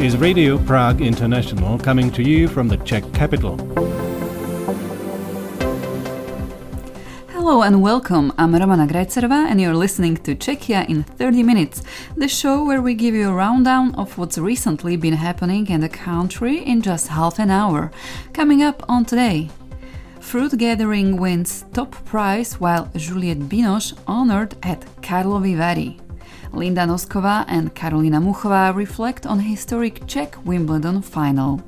is Radio Prague International, coming to you from the Czech capital. Hello and welcome, I'm Romana Grajcerova and you're listening to Czechia in 30 minutes, the show where we give you a rundown of what's recently been happening in the country in just half an hour. Coming up on today: Fruit gathering wins top prize while Juliette Binoche honored at Karlovy Vary. Linda Nosková and Karolína Muchová reflect on historic Czech Wimbledon final.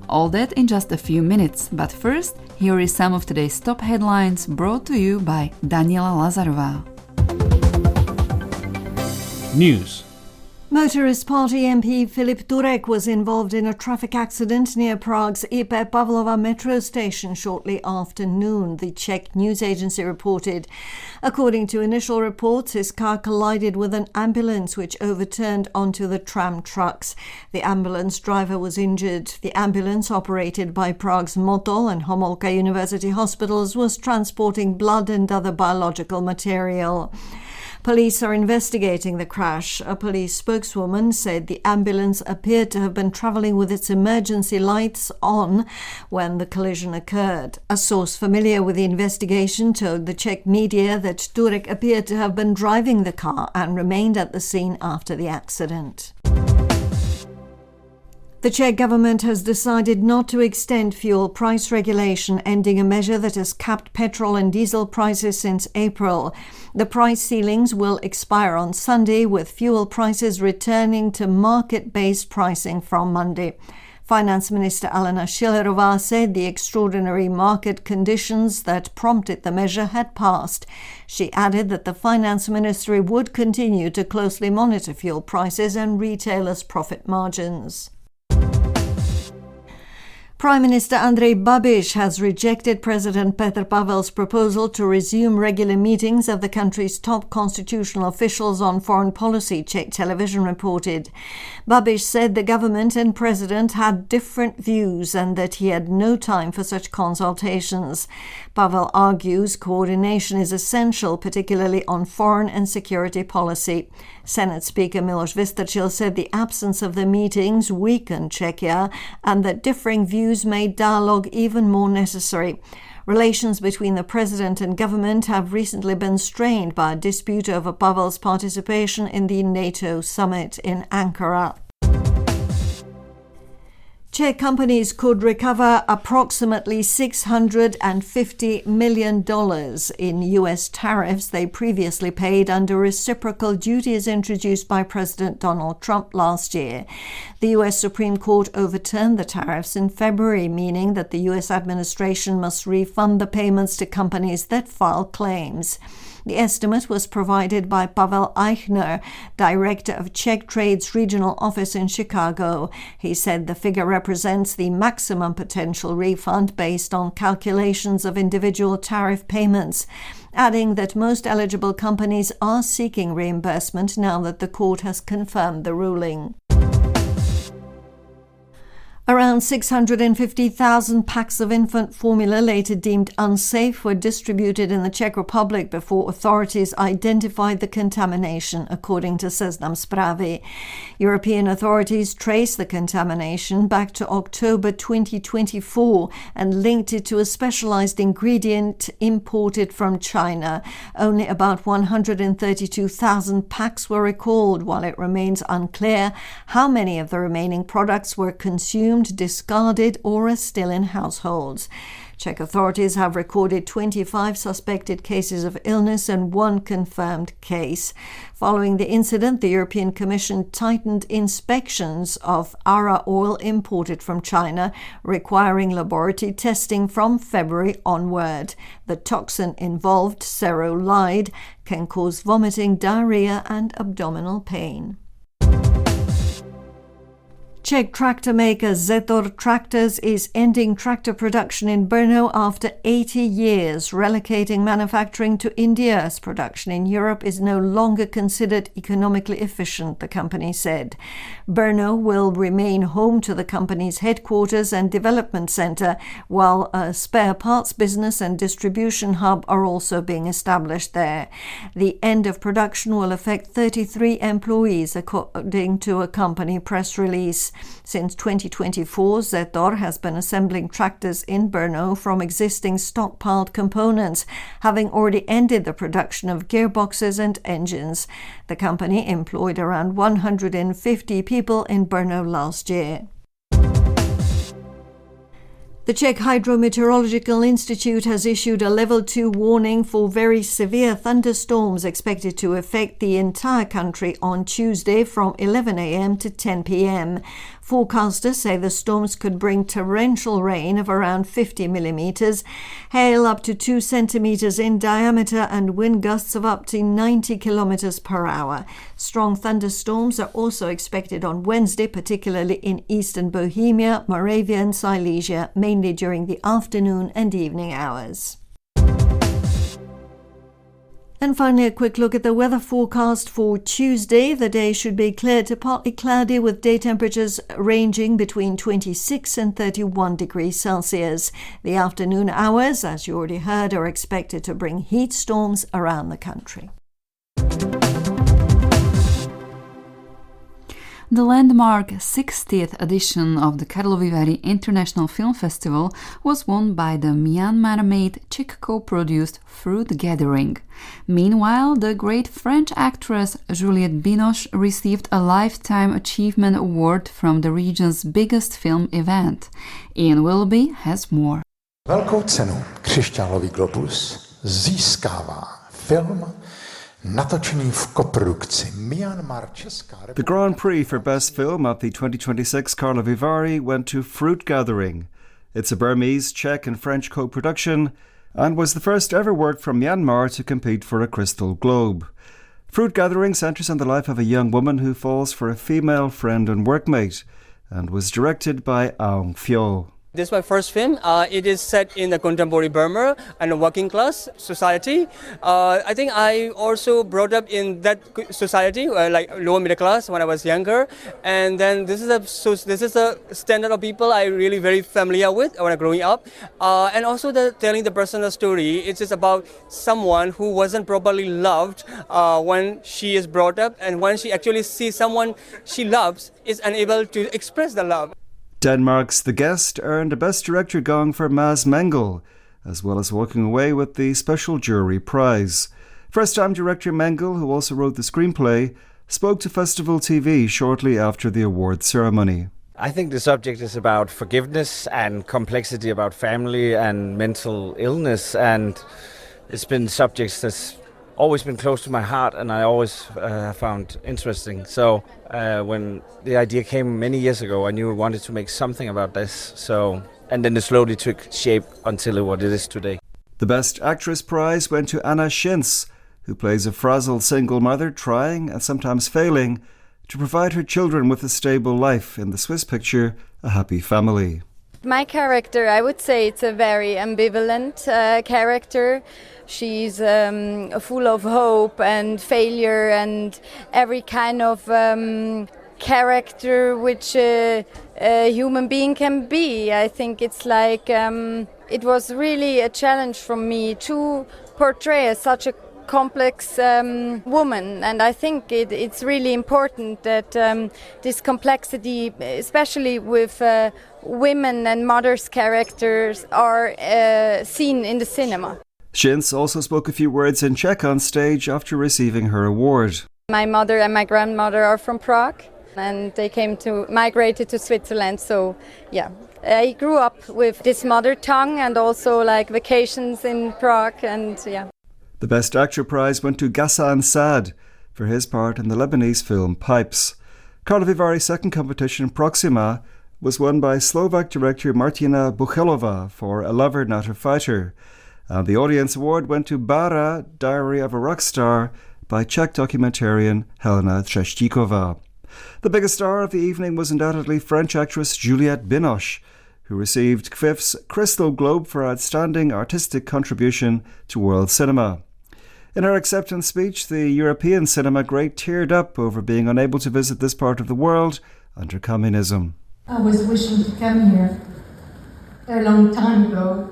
All that in just a few minutes, but first, here is some of today's top headlines brought to you by Daniela Lazarová. News. Motorist Party MP Filip Turek was involved in a traffic accident near Prague's IP Pavlova metro station shortly after noon, the Czech news agency reported. According to initial reports, his car collided with an ambulance which overturned onto the tram trucks. The ambulance driver was injured. The ambulance, operated by Prague's Motol and Homolka University hospitals, was transporting blood and other biological material. Police are investigating the crash. A police spokeswoman said the ambulance appeared to have been travelling with its emergency lights on when the collision occurred. A source familiar with the investigation told the Czech media that Turek appeared to have been driving the car and remained at the scene after the accident. The Czech government has decided not to extend fuel price regulation, ending a measure that has capped petrol and diesel prices since April. The price ceilings will expire on Sunday, with fuel prices returning to market-based pricing from Monday. Finance Minister Alena Schillerová said the extraordinary market conditions that prompted the measure had passed. She added that the Finance Ministry would continue to closely monitor fuel prices and retailers' profit margins. Prime Minister Andrej Babiš has rejected President Petr Pavel's proposal to resume regular meetings of the country's top constitutional officials on foreign policy, Czech television reported. Babiš said the government and president had different views and that he had no time for such consultations. Pavel argues coordination is essential, particularly on foreign and security policy. Senate Speaker Miloš Vystrčil said the absence of the meetings weakened Czechia and that differing views made dialogue even more necessary. Relations between the president and government have recently been strained by a dispute over Pavel's participation in the NATO summit in Ankara. Czech companies could recover approximately $650 million in U.S. tariffs they previously paid under reciprocal duties introduced by President Donald Trump last year. The U.S. Supreme Court overturned the tariffs in February, meaning that the U.S. administration must refund the payments to companies that file claims. The estimate was provided by Pavel Eichner, director of Czech Trade's regional office in Chicago. He said the figure represents the maximum potential refund based on calculations of individual tariff payments, adding that most eligible companies are seeking reimbursement now that the court has confirmed the ruling. Around 650,000 packs of infant formula later deemed unsafe were distributed in the Czech Republic before authorities identified the contamination, according to Seznam Zprávy. European authorities traced the contamination back to October 2024 and linked it to a specialized ingredient imported from China. Only about 132,000 packs were recalled, while it remains unclear how many of the remaining products were consumed, discarded, or are still in households. Czech authorities have recorded 25 suspected cases of illness and one confirmed case. Following the incident, the European Commission tightened inspections of Ara oil imported from China, requiring laboratory testing from February onward. The toxin involved, cerolide, can cause vomiting, diarrhea, and abdominal pain. Czech tractor maker Zetor Tractors is ending tractor production in Brno after 80 years, relocating manufacturing to India as production in Europe is no longer considered economically efficient, the company said. Brno will remain home to the company's headquarters and development center, while a spare parts business and distribution hub are also being established there. The end of production will affect 33 employees, according to a company press release. pace. Since 2024, Zetor has been assembling tractors in Brno from existing stockpiled components, having already ended the production of gearboxes and engines. The company employed around 150 people in Brno last year. The Czech Hydrometeorological Institute has issued a level 2 warning for very severe thunderstorms expected to affect the entire country on Tuesday from 11 a.m. to 10 p.m. Forecasters say the storms could bring torrential rain of around 50 millimeters, hail up to 2 centimeters in diameter, and wind gusts of up to 90 kilometers per hour. Strong thunderstorms are also expected on Wednesday, particularly in eastern Bohemia, Moravia and Silesia, mainly during the afternoon and evening hours. And finally, a quick look at the weather forecast for Tuesday. The day should be clear to partly cloudy with day temperatures ranging between 26 and 31 degrees Celsius. The afternoon hours, as you already heard, are expected to bring heat storms around the country. The landmark 60th edition of the Karlovy Vary International Film Festival was won by the Myanmar-made Czech co-produced Fruit Gathering. Meanwhile, the great French actress Juliette Binoche received a Lifetime Achievement Award from the region's biggest film event. Ian Willoughby has more. Velkou cenu Křišťálový globus získává film natočený v koprodukci Myanmar Česká republika. The Grand Prix for Best Film at the 2026 Karlovy Vary went to Fruit Gathering. It's a Burmese, Czech and French co-production and was the first ever work from Myanmar to compete for a Crystal Globe. Fruit Gathering centres on the life of a young woman who falls for a female friend and workmate and was directed by Aung Fyo. This is my first film. It is set in the contemporary Burma and a working class society. I think I also brought up in that society, like lower middle class when I was younger. And then this is a standard of people I really very familiar with when I growing up. And also telling the personal story. It's just about someone who wasn't properly loved when she is brought up, and when she actually sees someone she loves, is unable to express the love. Denmark's The Guest earned a Best Director gong for Mads Mengel, as well as walking away with the Special Jury Prize. First-time director Mengel, who also wrote the screenplay, spoke to Festival TV shortly after the award ceremony. I think the subject is about forgiveness and complexity about family and mental illness, and it's been subjects that's always been close to my heart and I always found interesting. So when the idea came many years ago, I knew I wanted to make something about this. And then it slowly took shape until what it is today. The Best Actress prize went to Anna Schintz, who plays a frazzled single mother trying and sometimes failing to provide her children with a stable life in the Swiss picture A Happy Family. My character, I would say it's a very ambivalent character. She's full of hope and failure and every kind of character which a human being can be. I think it's like it was really a challenge for me to portray such a complex woman, and I think it's really important that this complexity, especially with women and mothers' characters, are seen in the cinema. Schintz also spoke a few words in Czech on stage after receiving her award. My mother and my grandmother are from Prague, and they migrated to Switzerland. So, yeah, I grew up with this mother tongue and also like vacations in Prague, and yeah. The Best Actor prize went to Ghassan Saad for his part in the Lebanese film Pipes. Karlovy Vary's second competition, Proxima, was won by Slovak director Martina Buchelová for A Lover Not a Fighter. And the audience award went to Bara, Diary of a Rock Star, by Czech documentarian Helena Třeštíková. The biggest star of the evening was undoubtedly French actress Juliette Binoche, who received CFIF's Crystal Globe for outstanding artistic contribution to world cinema. In her acceptance speech, the European cinema great teared up over being unable to visit this part of the world under communism. I was wishing to come here a long time ago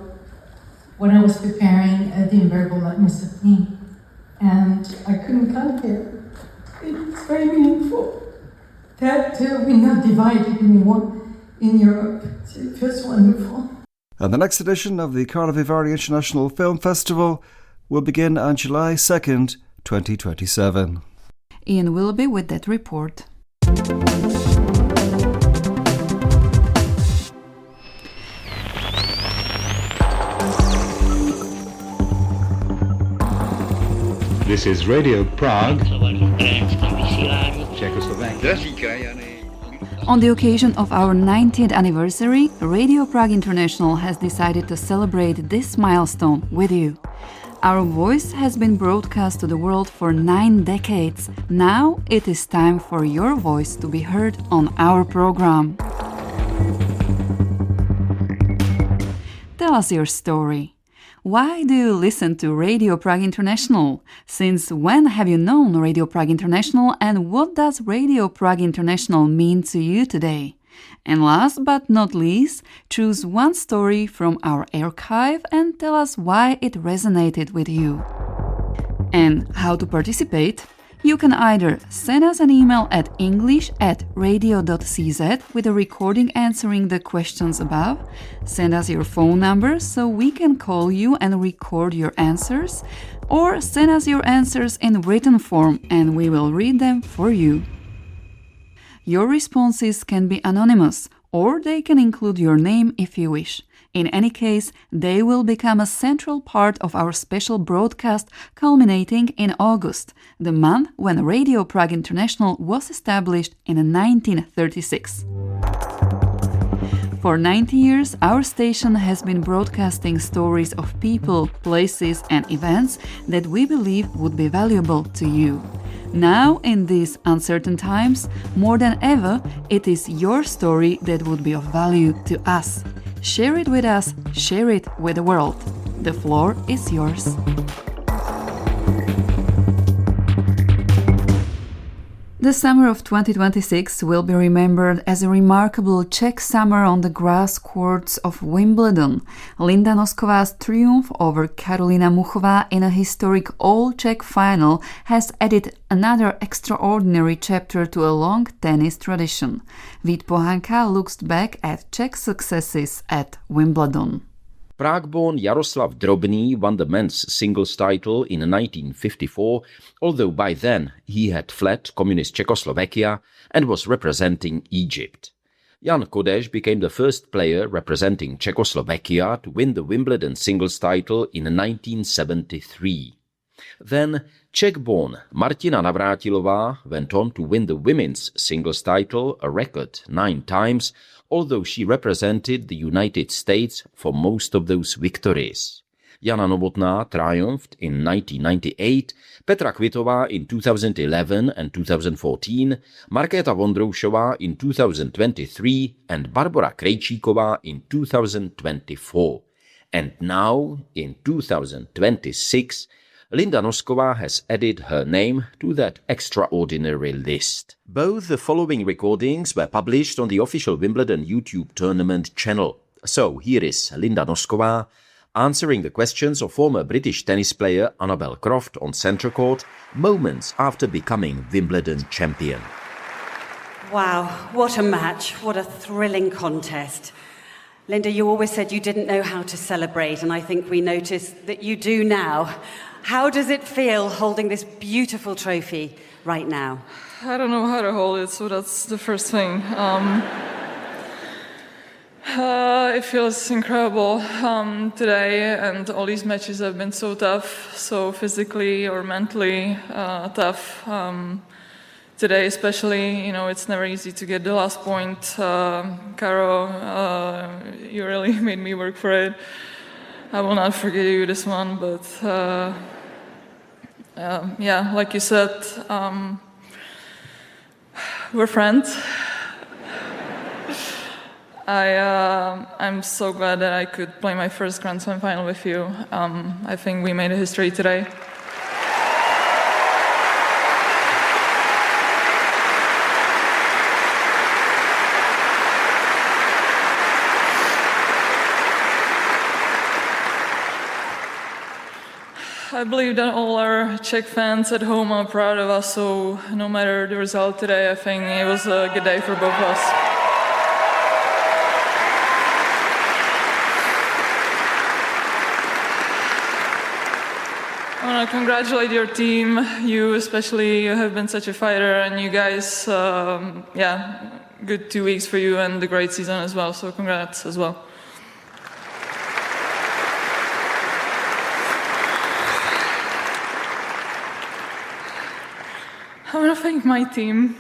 when I was preparing the unbearable lightness of me, and I couldn't come here. It's very meaningful. that we're not divided anymore in Europe. It was wonderful. And the next edition of the Karlovy Vary International Film Festival will begin on July 2nd, 2027. Ian Willoughby with that report. This is Radio Prague, Czechoslovakia. On the occasion of our 90th anniversary, Radio Prague International has decided to celebrate this milestone with you. Our voice has been broadcast to the world for 9 decades. Now it is time for your voice to be heard on our program. Tell us your story. Why do you listen to Radio Prague International? Since when have you known Radio Prague International, and what does Radio Prague International mean to you today? And last but not least, choose one story from our archive and tell us why it resonated with you. And how to participate? You can either send us an email at english@radio.cz with a recording answering the questions above, send us your phone number so we can call you and record your answers, or send us your answers in written form and we will read them for you. Your responses can be anonymous, or they can include your name if you wish. In any case, they will become a central part of our special broadcast culminating in August, the month when Radio Prague International was established in 1936. For 90 years, our station has been broadcasting stories of people, places and events that we believe would be valuable to you. Now, in these uncertain times, more than ever, it is your story that would be of value to us. Share it with us, share it with the world. The floor is yours. The summer of 2026 will be remembered as a remarkable Czech summer on the grass courts of Wimbledon. Linda Nosková's triumph over Karolína Muchová in a historic all-Czech final has added another extraordinary chapter to a long tennis tradition. Vít Pohanka looks back at Czech successes at Wimbledon. Prague-born Jaroslav Drobný won the men's singles title in 1954, although by then he had fled communist Czechoslovakia and was representing Egypt. Jan Kodeš became the first player representing Czechoslovakia to win the Wimbledon singles title in 1973. Then Czech-born Martina Navrátilová went on to win the women's singles title a record 9 times, although she represented the United States for most of those victories. Jana Novotná triumphed in 1998, Petra Kvitová in 2011 and 2014, Markéta Vondroušová in 2023 and Barbora Krejčíková in 2024. And now, in 2026, Linda Nosková has added her name to that extraordinary list. Both the following recordings were published on the official Wimbledon YouTube tournament channel. So here is Linda Nosková answering the questions of former British tennis player Annabel Croft on centre court moments after becoming Wimbledon champion. Wow, what a match, what a thrilling contest. Linda, you always said you didn't know how to celebrate, and I think we noticed that you do now. How does it feel holding this beautiful trophy right now? I don't know how to hold it, so that's the first thing. It feels incredible today, and all these matches have been so tough, so physically or mentally tough. Today especially, you know, it's never easy to get the last point. Caro, you really made me work for it. I will not forget you this one, but yeah, like you said, we're friends. I'm so glad that I could play my first Grand Slam final with you. I think we made a history today. I believe that all our Czech fans at home are proud of us, so no matter the result today, I think it was a good day for both of us. I want to congratulate your team. You especially have been such a fighter, and you guys, good 2 weeks for you and a great season as well, so congrats as well. I want to thank my team.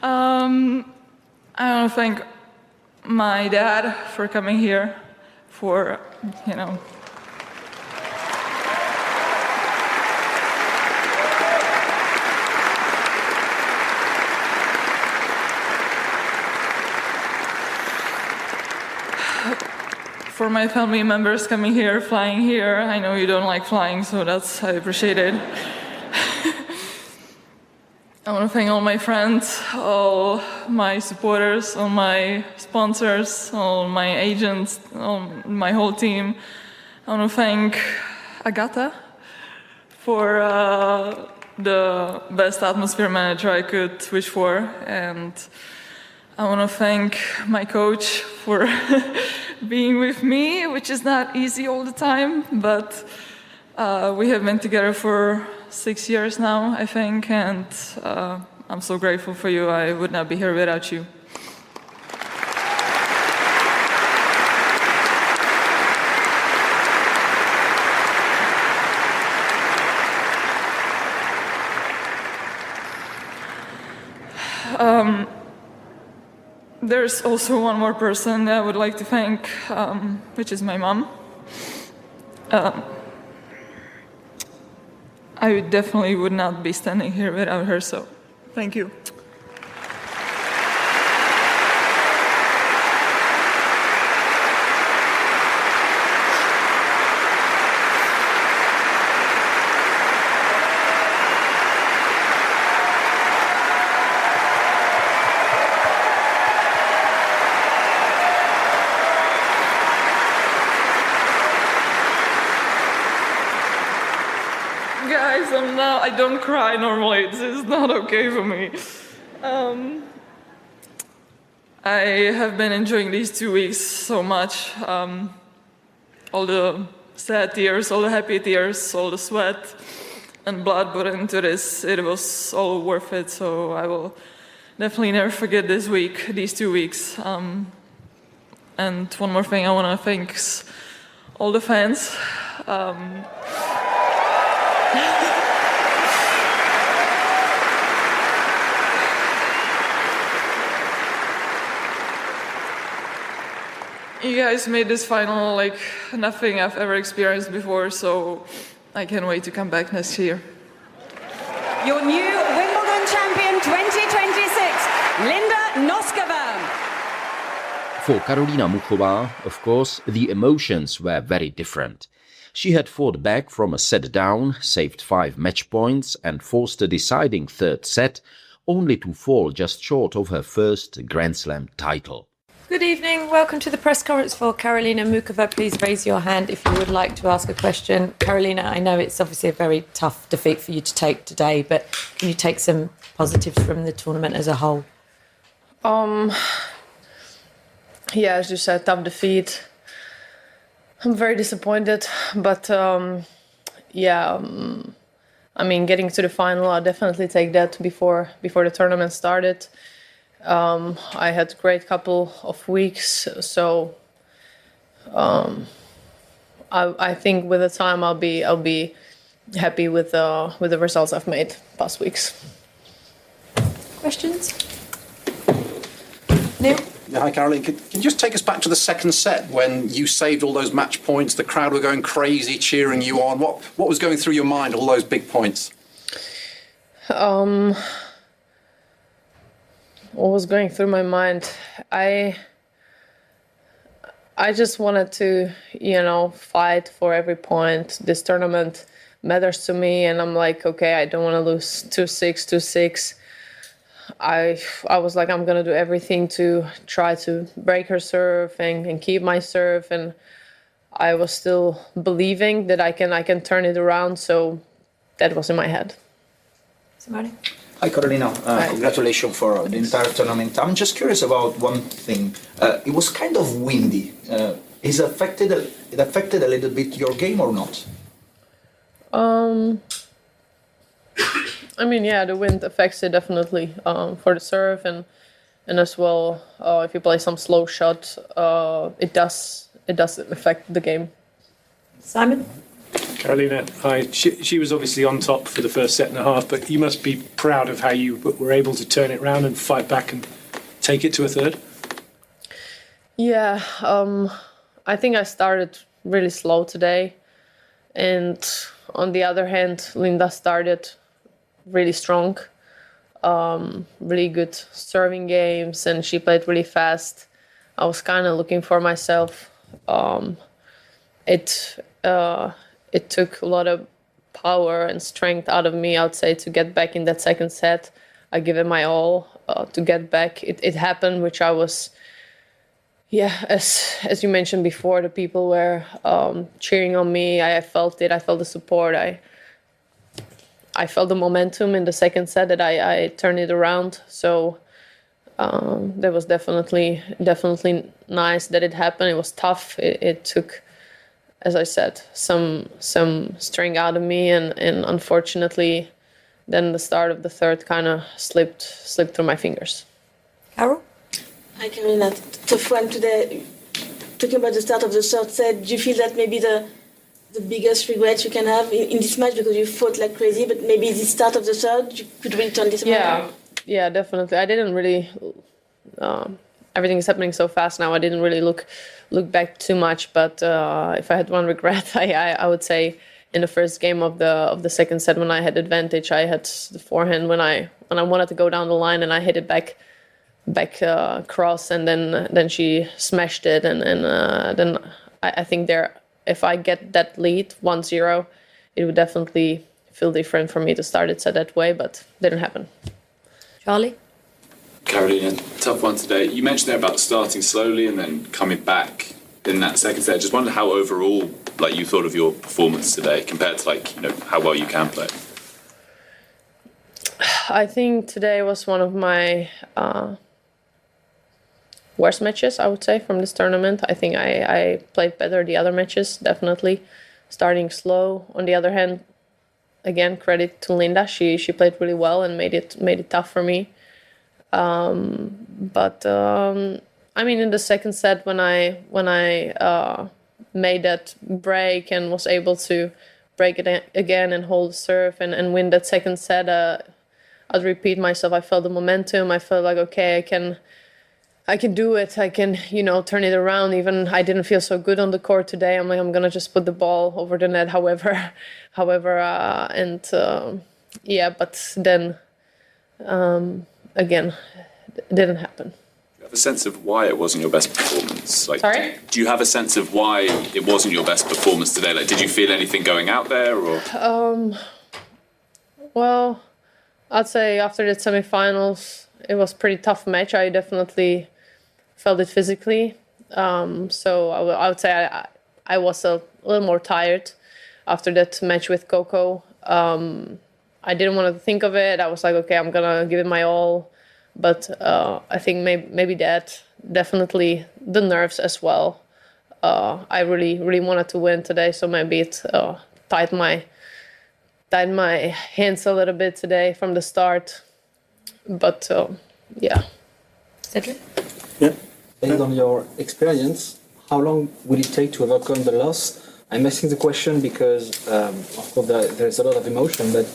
I want to thank my dad for coming here, for, for my family members coming here, flying here. I know you don't like flying, so I appreciate it. I want to thank all my friends, all my supporters, all my sponsors, all my agents, all my whole team. I want to thank Agata for the best atmosphere manager I could wish for. And I want to thank my coach for being with me, which is not easy all the time, but we have been together for 6 years now, I think, and I'm so grateful for you. I would not be here without you. There's also one more person that I would like to thank, which is my mom. I definitely would not be standing here without her, so thank you. Guys, I don't cry normally. This is not okay for me. I have been enjoying these 2 weeks so much. All the sad tears, all the happy tears, all the sweat and blood put into this. It was all worth it, so I will definitely never forget these 2 weeks. And one more thing, I want to thank all the fans. You guys made this final like nothing I've ever experienced before, so I can't wait to come back next year. Your new Wimbledon champion 2026, Linda Nosková. For Karolína Muchová, of course, the emotions were very different. She had fought back from a set down, saved 5 match points and forced a deciding third set, only to fall just short of her first Grand Slam title. Good evening. Welcome to the press conference for Karolína Muchová. Please raise your hand if you would like to ask a question. Karolína, I know it's obviously a very tough defeat for you to take today, but can you take some positives from the tournament as a whole? Yeah, as you said, tough defeat. I'm very disappointed, but getting to the final, I'll definitely take that before the tournament started. I had a great couple of weeks, so I think with the time I'll be happy with the results I've made past weeks. Questions? Neil? Yeah, hi, Karolína. Can you just take us back to the second set when you saved all those match points? The crowd were going crazy, cheering you on. What was going through your mind, all those big points? What was going through my mind? I just wanted to, fight for every point. This tournament matters to me, and I'm like, okay, I don't want to lose 2-6, 2-6. I was like, I'm gonna do everything to try to break her serve and keep my serve, and I was still believing that I can turn it around. So that was in my head. Somebody? Hi, Karolína. Congratulations for the entire tournament. I'm just curious about one thing. It was kind of windy. It affected a little bit your game or not? I mean, yeah, the wind affects it definitely for the serve and as well if you play some slow shot, it does affect the game. Simon? Karolína, hi. She was obviously on top for the first set and a half, but you must be proud of how you were able to turn it around and fight back and take it to a third. Yeah, I think I started really slow today, and on the other hand, Linda started really strong, really good serving games, and she played really fast. I was kind of looking for myself. It took a lot of power and strength out of me, I'd say, to get back in that second set. I gave it my all to get back. It happened, which I was, as you mentioned before, the people were cheering on me. I felt it. I felt the support. I felt the momentum in the second set that I turned it around. So that was definitely nice that it happened. It was tough. It took, as I said, some strength out of me, and unfortunately, then the start of the third kind of slipped through my fingers. Carol? Hi, Karolína. Tough one today. Talking about the start of the third set, do you feel that maybe the biggest regret you can have in this match, because you fought like crazy, but maybe the start of the third, you could really turn this around? Yeah, definitely. I didn't really. Everything is happening so fast now. I didn't really look back too much. But if I had one regret, I would say in the first game of the second set, when I had advantage, I had the forehand when I wanted to go down the line, and I hit it back cross, and then she smashed it, and then I think if I get that lead 1-0, it would definitely feel different for me to start it set that way, but didn't happen. Charlie? Karolína, tough one today. You mentioned there about starting slowly and then coming back in that second set. I just wondered how overall you thought of your performance today compared to how well you can play. I think today was one of my worst matches, I would say, from this tournament. I think I played better the other matches, definitely. Starting slow. On the other hand, again, credit to Linda. She played really well and made it tough for me. But I mean, in the second set, when I made that break and was able to break it again and hold the serve and win that second set, I'd repeat myself. I felt the momentum. I felt like, okay, I can do it. I can, turn it around. Even I didn't feel so good on the court today. I'm like, I'm gonna just put the ball over the net. However, but then again, it didn't happen. Do you have a sense of why it wasn't your best performance? Sorry? Do you have a sense of why it wasn't your best performance today? Did you feel anything going out there, or? Well, I'd say after the semifinals, it was a pretty tough match. I definitely felt it physically. So I would say I was a little more tired after that match with Coco. I didn't want to think of it. I was like, okay, I'm gonna give it my all. But I think maybe that, definitely the nerves as well. I really wanted to win today, so maybe it tied my hands a little bit today from the start. But yeah. Cedric? Yeah. Based on your experience, how long will it take to overcome the loss? I'm asking the question because, of course, there's a lot of emotion, but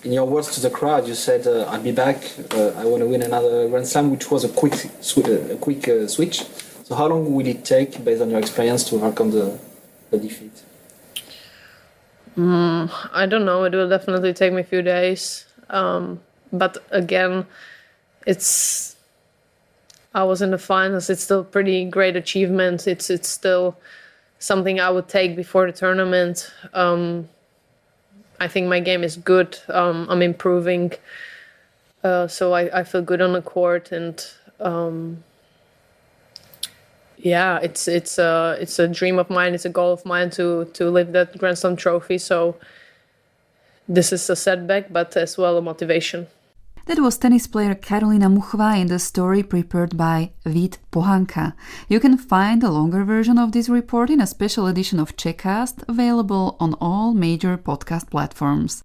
in your words to the crowd, you said, I'll be back, I want to win another Grand Slam, which was a quick switch. So how long will it take, based on your experience, to overcome the defeat? I don't know. It will definitely take me a few days. But again, I was in the finals. It's still pretty great achievement. It's still something I would take before the tournament. I think my game is good. I'm improving. So I feel good on the court. And Yeah, it's a dream of mine. It's a goal of mine to lift that Grand Slam trophy. So this is a setback, but as well a motivation. That was tennis player Karolína Muchová in the story prepared by Vít Pohanka. You can find a longer version of this report in a special edition of Czechcast, available on all major podcast platforms.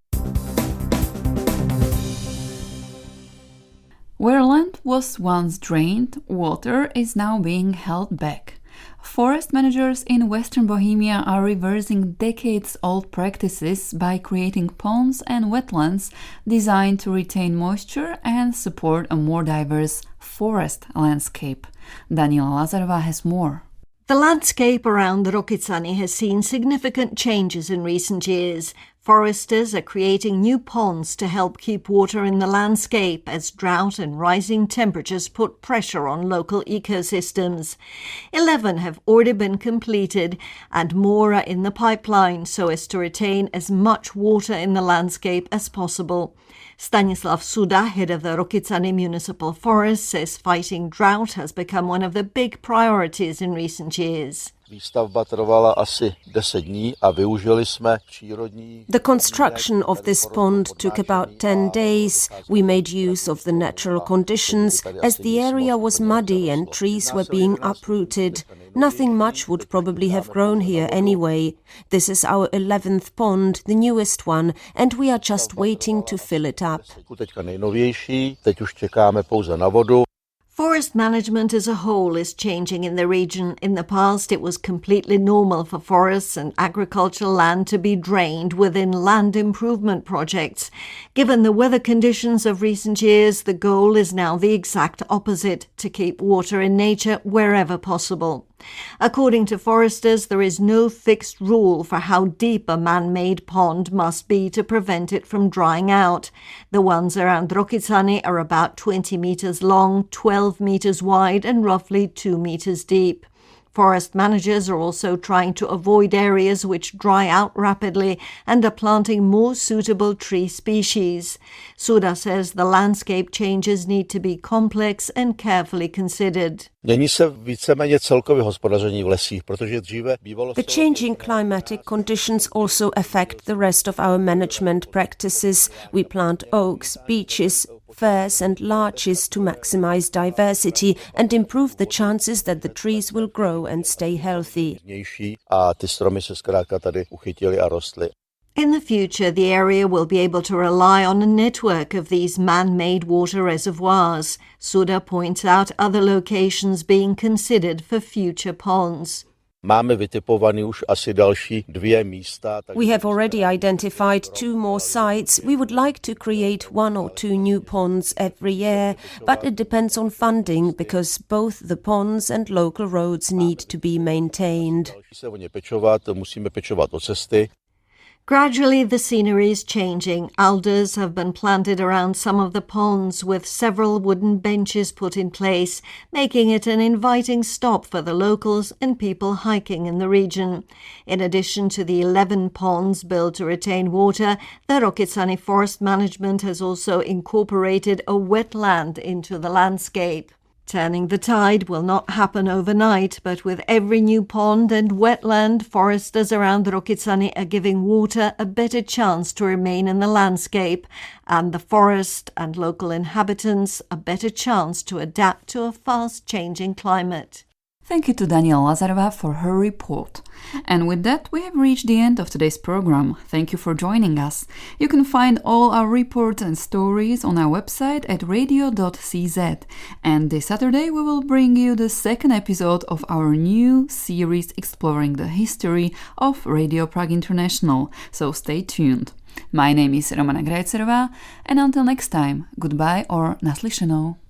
Where land was once drained, water is now being held back. Forest managers in Western Bohemia are reversing decades-old practices by creating ponds and wetlands designed to retain moisture and support a more diverse forest landscape. Daniela Lazarová has more. The landscape around the Rokycany has seen significant changes in recent years. Foresters are creating new ponds to help keep water in the landscape as drought and rising temperatures put pressure on local ecosystems. 11 have already been completed and more are in the pipeline so as to retain as much water in the landscape as possible. Stanislav Suda, head of the Rokycany Municipal Forest, says fighting drought has become one of the big priorities in recent years. The construction of this pond took about 10 days. We made use of the natural conditions as the area was muddy and trees were being uprooted. Nothing much would probably have grown here anyway. This is our 11th pond, the newest one, and we are just waiting to fill it up. Forest management as a whole is changing in the region. In the past, it was completely normal for forests and agricultural land to be drained within land improvement projects. Given the weather conditions of recent years, the goal is now the exact opposite, to keep water in nature wherever possible. According to foresters, there is no fixed rule for how deep a man-made pond must be to prevent it from drying out. The ones around Rokycany are about 20 meters long, 12 meters wide and roughly 2 meters deep. Forest managers are also trying to avoid areas which dry out rapidly and are planting more suitable tree species. Suda says the landscape changes need to be complex and carefully considered. The changing climatic conditions also affect the rest of our management practices. We plant oaks, beeches, firs and larches to maximize diversity and improve the chances that the trees will grow and stay healthy. In the future, the area will be able to rely on a network of these man-made water reservoirs. Suda points out other locations being considered for future ponds. We have already identified 2 more sites. We would like to create 1 or 2 new ponds every year, but it depends on funding because both the ponds and local roads need to be maintained. Gradually, the scenery is changing. Alders have been planted around some of the ponds with several wooden benches put in place, making it an inviting stop for the locals and people hiking in the region. In addition to the 11 ponds built to retain water, the Rokycany Forest Management has also incorporated a wetland into the landscape. Turning the tide will not happen overnight, but with every new pond and wetland, foresters around Rokycany are giving water a better chance to remain in the landscape, and the forest and local inhabitants a better chance to adapt to a fast-changing climate. Thank you to Daniela Lazarová for her report. And with that, we have reached the end of today's program. Thank you for joining us. You can find all our reports and stories on our website at radio.cz. And this Saturday, we will bring you the second episode of our new series exploring the history of Radio Prague International. So stay tuned. My name is Romana Grajcerová, and until next time, goodbye or naslyšenou.